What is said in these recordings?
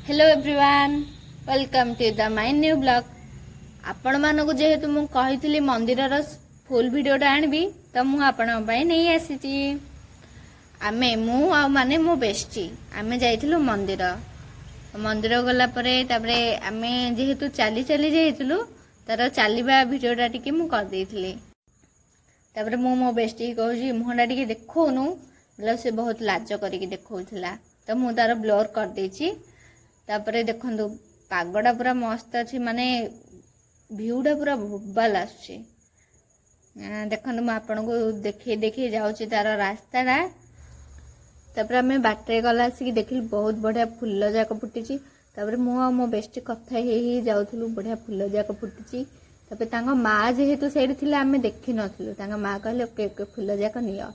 Hello everyone welcome to the my new blog. आपण मानक जेहेतु मु कही मंदिर फुल वीडियोटा आनबी तो मु आपण नहीं आसी आमे मु माने मो बेस्टी आमे जाइथिलु मंदिर मंदिर गला परे तापरे आमे जेहेतु चली चली जाइथिलु तार चलीबा वीडियोटा टिके मु कर देइथिली। तापरे मु मो बेस्टी कहूची मुहंडा टिके देखौनु बोले से बहुत लाज करिके देखौथिला तो मु तार ब्लर कर देइची। तापरे देखंतु पागड़ा पूरा मस्त अच्छी माने भ्यूटा पूरा भोबाल आसुची। देखंतु मु आपन को देखि देखि जाउची तार रास्ताटा। तापरे आमे बाटरे गला आसी देखिली बहुत बढ़िया फूल जाक फुटिची। तापरे मु आ मो बेस्ट कथा हे जाउथुलु बढ़िया फूल जाक फुटिची। तापरे तांगा माँ जेहेतु सेठी थिला आमे देखि नथिलु तांगा माँ कहले ओके ओके फूल जाक नियो।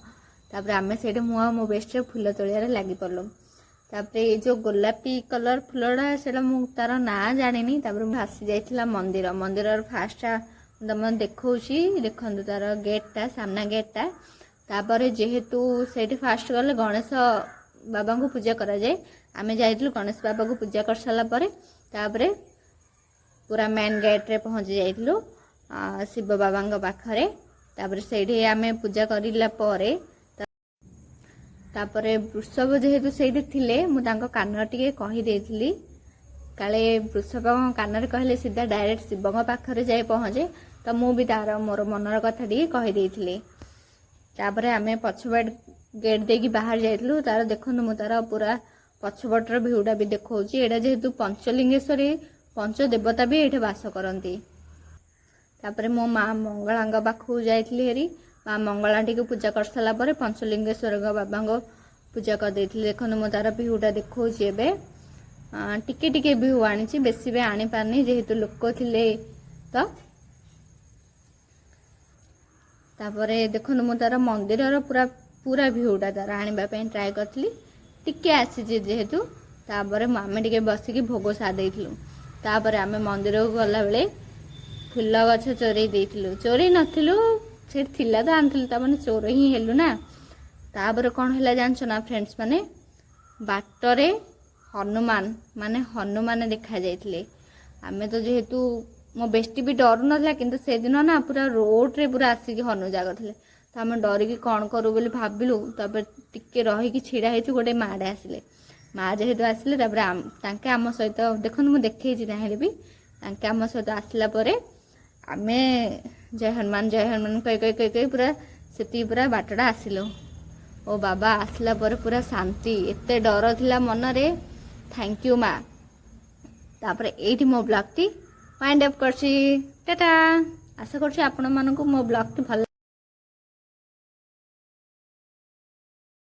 तापरे आमे सेठी मु आ मो बेस्ट फूल तोलियारे लागि पड़लो। तापरे ये जो गोलापी कलर फुलटा से तार ना जानी तापरे आसी जाइथिला मंदिर मंदिर फास्ट तुम देखौची देखंतु तार गेटटा सामना गेटटा। तापरे जेहेतु सेठी फास्ट गले गणेश बाबा को पूजा करा जाए आमे जाइथिलु गणेश बाबा को पूजा कर साला परे तापरे पूरा मेन गेट रे पहुंच जाइथिलु शिव बाबा पाखरे। तापरे सेठी आमे पूजा करिला परे तापरे वृषभ जेहेतु सेठी थिले मु तांको कान टिके कहि देइथिली काले वृषभ कान रे कहले सीधा डायरेक्ट शिव पाखरे जाय पहुंचे तो मु भी तार मोर मनर कथा टिके कहि देइथिली। तापरे आमे पछबट गेट देकी बाहर जाइथिलु तार देखनु मु तार पूरा पछबटर भ्यूटा भी देखौची। एडा जेहेतु पंचलिंगेश्वरी पंच देवता भी एठे वास करंती। तापरे मो माँ मंगलांग पाखु जाइथिली हेरी माँ मंगला टी पूजा कर सारा पर पंचलिंगेश्वर बाबा को पूजा कर देथिले। देखनु मो तार भ्यूटा देखौची एबे टिके टिके भ्यू आनीची बेसी बे आनी पारनी जेहेतु लोक थिले तो। तापरे देखनु मो तार मंदिर पूरा पूरा भ्यूटा तार आनिबा पे ट्राई करथली टिके आसी जेहेतु। तापरे आमे टिके बसिकी भोग सा देइथिलु। तापरे आमे मंदिर को गला बेले फूल गछ चोरी देइथिलु चोरी नथिलु से थिला तो आनथिलु ता माने चोर ही हेलु ना। तापरे कोन हैला जानछ ना फ्रेंड्स माने बाटरे हनुमान माने हनुमान देखा जाइथिले। आमे तो जेहेतु मो बेस्टी भी डर नथला किंतु से दिन ना पूरा रोड रे पूरा आसी हनु जाग थिले तो आमे डर की कोन करू बोली भाबिलु। तापर टिके रही की छिड़ा हेचु गोटे माडे आसिले माँ जेहेतु आसिले तापर तांके आम सहित देखन मु देखैछि ताहेले भी तांके आम सहित आसिला परे आमे जय हनुमान कई कई कई कई पूरा सेती पूरा बाटटा आसिलो। ओ बाबा आसला पर पूरा शांति एते डर थिला मन रे। थैंक यू माँ। तापर एठी मो ब्लॉग टी वाइंड अप करछि टाटा। आशा करछि आपण मानकु मो ब्लॉग टी भल